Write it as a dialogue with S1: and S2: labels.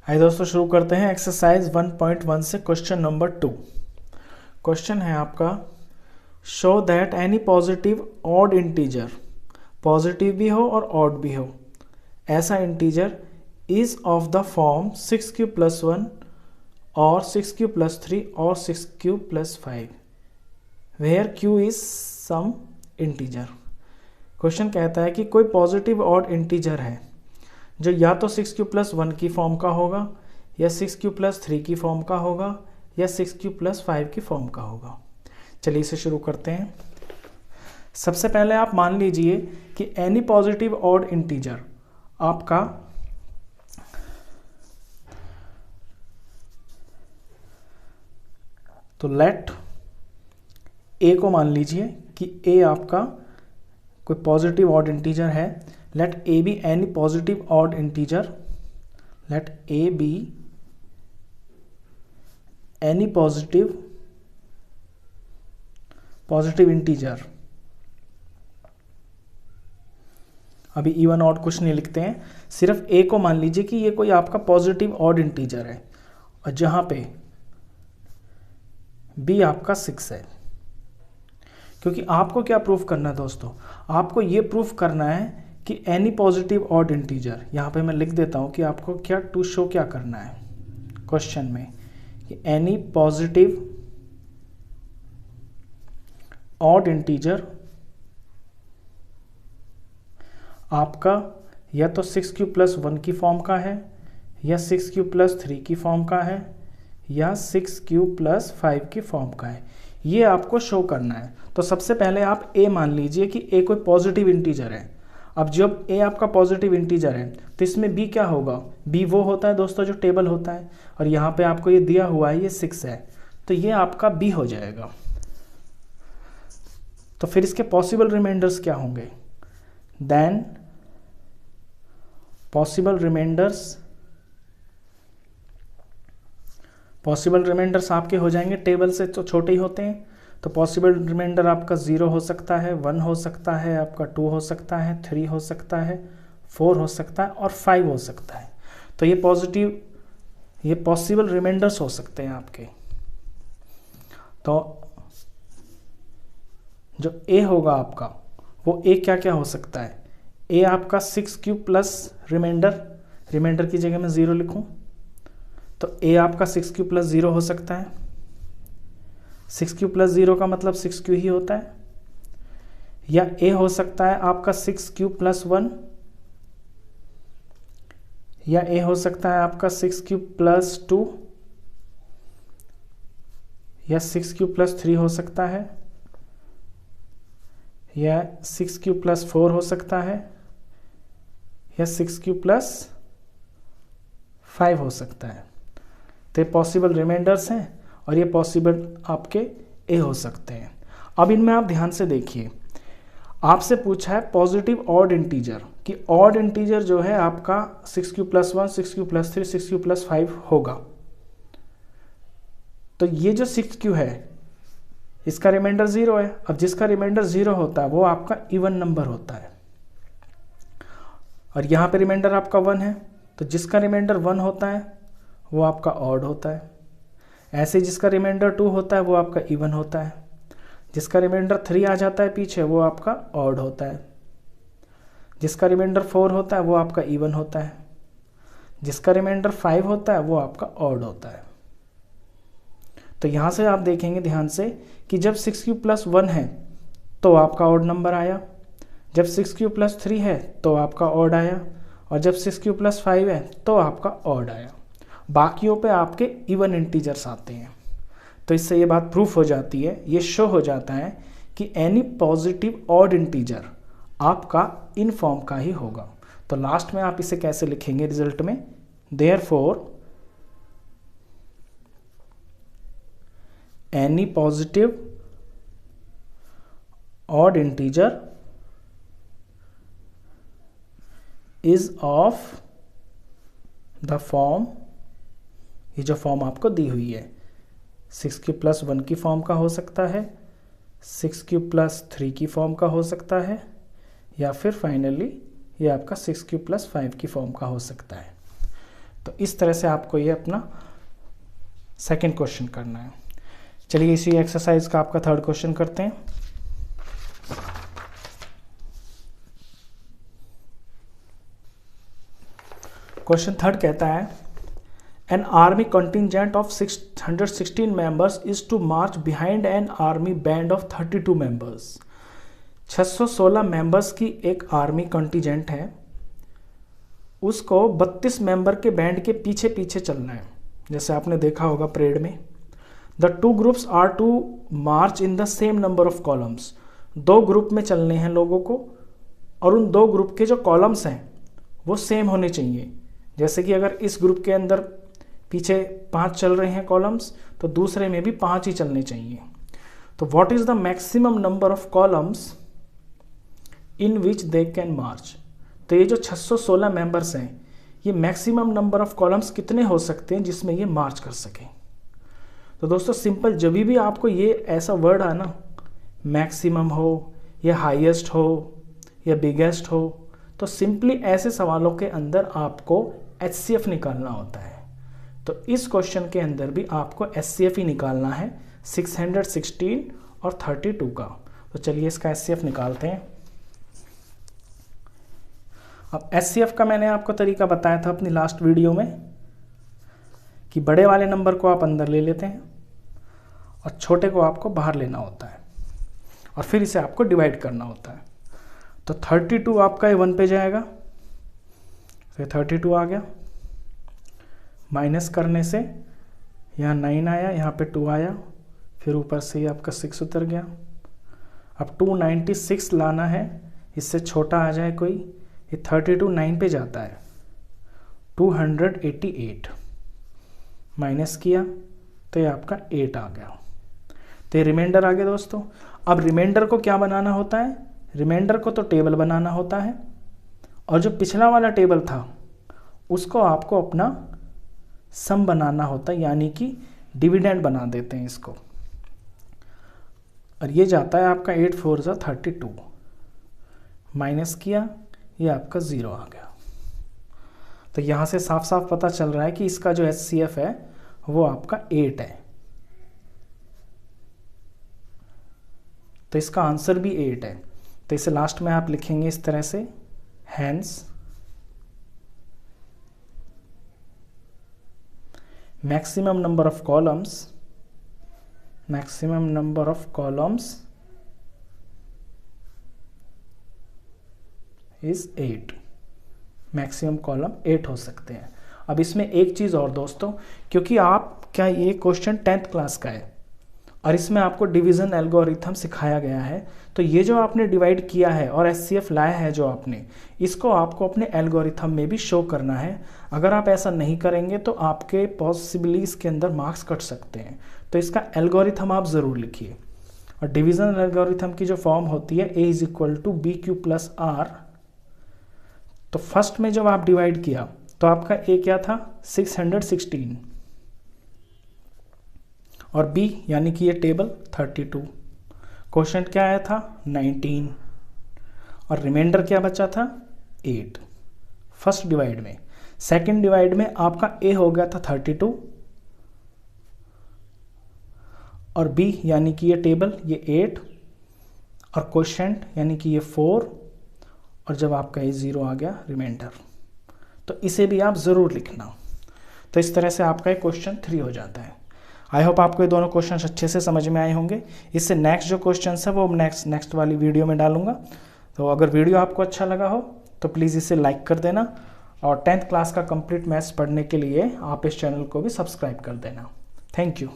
S1: आइए दोस्तों शुरू करते हैं एक्सरसाइज 1.1 से क्वेश्चन नंबर 2। क्वेश्चन है आपका, show that any positive odd integer, positive भी हो और ऑड भी हो, ऐसा integer is of the form 6q+1 और 6q+3 और 6q+5 where q is some integer. Question कहता है कि कोई पॉजिटिव ऑड इंटीजर है जो या तो 6q+1 की फॉर्म का होगा या 6q+3 की फॉर्म का होगा या 6q+5 की फॉर्म का होगा। चलिए इसे शुरू करते हैं। सबसे पहले आप मान लीजिए कि एनी पॉजिटिव ऑड इंटीजर आपका तो लेट ए को मान लीजिए कि ए आपका कोई पॉजिटिव ऑड इंटीजर है। Let a be any positive odd integer, let a be any positive integer. अभी इवन ऑड कुछ नहीं लिखते हैं, सिर्फ ए को मान लीजिए कि ये कोई आपका पॉजिटिव ऑड इंटीजर है और जहां पे बी आपका 6 है। क्योंकि आपको क्या प्रूफ करना है दोस्तों, आपको ये प्रूफ करना है कि एनी पॉजिटिव ऑड इंटीजर, यहाँ पे मैं लिख देता हूँ कि आपको क्या टू शो क्या करना है क्वेश्चन में, कि एनी पॉजिटिव ऑड इंटीजर आपका या तो 6q+1 की फॉर्म का है या 6q+3 की फॉर्म का है या 6q+5 की फॉर्म का है, ये आपको शो करना है। तो सबसे पहले आप ए मान लीजिए कि ए कोई पॉजिटिव इंटीजर है। अब जब ए आपका पॉजिटिव इंटीजर है तो इसमें बी क्या होगा, बी वो होता है दोस्तों जो टेबल होता है, और यहाँ पे आपको ये दिया हुआ है ये 6 है, तो ये आपका बी हो जाएगा। तो फिर इसके पॉसिबल रिमाइंडर्स क्या होंगे, देन पॉसिबल रिमाइंडर्स आपके हो जाएंगे टेबल से तो छोटे ही होते हैं। तो पॉसिबल रिमाइंडर आपका 0 हो सकता है, 1 हो सकता है, आपका 2 हो सकता है, 3 हो सकता है, 4 हो सकता है और 5 हो सकता है। तो ये पॉसिबल रिमाइंडर्स हो सकते हैं आपके। तो जो ए होगा आपका वो ए क्या क्या हो सकता है, ए आपका 6q+ रिमाइंडर की जगह मैं 0 लिखूं तो ए आपका 6q+0 हो सकता है। 6q+0 का मतलब 6q ही होता है। या ए हो सकता है आपका 6q+1 या ए हो सकता है आपका 6q+2 या 6q+3 हो सकता है या 6q+4 हो सकता है या 6q+5 हो सकता है। तो ये पॉसिबल रिमाइंडर्स हैं और ये पॉसिबल आपके ए हो सकते हैं। अब इनमें आप ध्यान से देखिए, आपसे पूछा है पॉजिटिव ऑड इंटीजर कि ऑड इंटीजर जो है आपका 6q+1 6q+3 6q+5 होगा। तो ये जो 6q है इसका रिमाइंडर 0 है। अब जिसका रिमाइंडर 0 होता है वो आपका इवन नंबर होता है और यहाँ पे रिमाइंडर आपका 1 है, तो जिसका रिमाइंडर 1 होता है वो आपका ऑड होता है। ऐसे जिसका रिमाइंडर 2 होता है वो आपका इवन होता है। जिसका रिमाइंडर 3 आ जाता है पीछे वो आपका ऑड होता है। जिसका रिमाइंडर 4 होता है वो आपका इवन होता है। जिसका रिमाइंडर 5 होता है वो आपका ऑड होता है। तो यहाँ से आप देखेंगे ध्यान से कि जब 6q+1 है तो आपका ऑड नंबर आया, जब 6q+3 है तो आपका ऑड आया और जब 6q+5 है तो आपका ऑड आया। बाकियों पे आपके इवन इंटीजर्स आते हैं। तो इससे ये बात प्रूफ हो जाती है, ये शो हो जाता है कि एनी पॉजिटिव ऑड इंटीजर आपका इन फॉर्म का ही होगा। तो लास्ट में आप इसे कैसे लिखेंगे रिजल्ट में, therefore any positive odd integer is of the form, ये जो फॉर्म आपको दी हुई है 6q+1 की फॉर्म का हो सकता है, 6q+3 की फॉर्म का हो सकता है या फिर फाइनली ये आपका 6q+5 की फॉर्म का हो सकता है। तो इस तरह से आपको ये अपना सेकंड क्वेश्चन करना है। चलिए इसी एक्सरसाइज का आपका थर्ड क्वेश्चन करते हैं। क्वेश्चन थर्ड कहता है an army contingent of 616 members is to march behind an army band of 32 members. 616 members की एक आर्मी कंटिजेंट है, उसको 32 मेंबर के बैंड के पीछे पीछे चलना है, जैसे आपने देखा होगा परेड में। The two groups are to march in the same number of columns. दो ग्रुप में चलने हैं लोगों को, और उन दो ग्रुप के जो कॉलम्स हैं वो सेम होने चाहिए। जैसे कि अगर इस ग्रुप के अंदर पीछे 5 चल रहे हैं कॉलम्स, तो दूसरे में भी 5 ही चलने चाहिए। तो what is the maximum number of columns in which they can march. तो ये जो 616 मेंबर्स हैं, ये मैक्सिमम नंबर ऑफ कॉलम्स कितने हो सकते हैं जिसमें ये मार्च कर सकें। तो दोस्तों सिंपल, जब भी आपको ये ऐसा वर्ड है ना, मैक्सिमम हो या हाईएस्ट हो या बिगेस्ट हो, तो सिंपली ऐसे सवालों के अंदर आपको HCF निकालना होता है। तो इस क्वेश्चन के अंदर भी आपको HCF ही निकालना है, 616 और 32 का। तो चलिए इसका HCF निकालते हैं। अब HCF का मैंने आपको तरीका बताया था अपनी लास्ट वीडियो में कि बड़े वाले नंबर को आप अंदर ले लेते हैं और छोटे को आपको बाहर लेना होता है, और फिर इसे आपको डिवाइड करना होता है। तो 32 आपका ये 1 पे जाएगा, तो 32 आ गया। माइनस करने से यहाँ 9 आया, यहाँ पे 2 आया, फिर ऊपर से ये आपका 6 उतर गया। अब 296 लाना है, इससे छोटा आ जाए कोई, ये 32 9 पे जाता है, 288 माइनस किया तो ये आपका 8 आ गया। तो ये रिमाइंडर आ गया दोस्तों। अब रिमाइंडर को क्या बनाना होता है, रिमाइंडर को तो टेबल बनाना होता है, और जो पिछला वाला टेबल था उसको आपको अपना सम बनाना होता है, यानी कि डिविडेंड बना देते हैं इसको। और ये जाता है आपका 8 4 जा 32, माइनस किया, ये आपका 0 आ गया। तो यहाँ से साफ साफ पता चल रहा है कि इसका जो HCF है वो आपका 8 है। तो इसका आंसर भी 8 है। तो इसे लास्ट में आप लिखेंगे इस तरह से, hence maximum number of columns, maximum number of columns is 8। Maximum column 8 हो सकते हैं। अब इसमें एक चीज़ और दोस्तों, क्योंकि आप क्या ये क्वेश्चन 10th क्लास का है और इसमें आपको डिवीज़न एल्गोरिथम सिखाया गया है, तो ये जो आपने डिवाइड किया है और HCF लाया है जो आपने, इसको आपको अपने एल्गोरिथम में भी शो करना है। अगर आप ऐसा नहीं करेंगे तो आपके पॉसिबली इसके अंदर मार्क्स कट सकते हैं। तो इसका एल्गोरिथम आप ज़रूर लिखिए। और डिवीज़न एल्गोरिथम की जो फॉर्म होती है A = BQ + R। तो फर्स्ट में जब आप डिवाइड किया तो आपका A क्या था, 616, और B यानी कि ये टेबल 32, क्वेश्चन क्या आया था 19, और रिमाइंडर क्या बचा था 8 फर्स्ट डिवाइड में। सेकंड डिवाइड में आपका A हो गया था 32, और B यानी कि ये टेबल ये 8, और क्वेश्चन यानी कि ये 4, और जब आपका ये 0 आ गया रिमाइंडर। तो इसे भी आप ज़रूर लिखना। तो इस तरह से आपका ये क्वेश्चन 3 हो जाता है। आई होप आपको ये दोनों क्वेश्चन अच्छे से समझ में आए होंगे। इससे नेक्स्ट जो क्वेश्चन है वो नेक्स्ट वाली वीडियो में डालूंगा। तो अगर वीडियो आपको अच्छा लगा हो तो प्लीज़ इसे लाइक कर देना, और 10th क्लास का कंप्लीट मैथ्स पढ़ने के लिए आप इस चैनल को भी सब्सक्राइब कर देना। Thank you.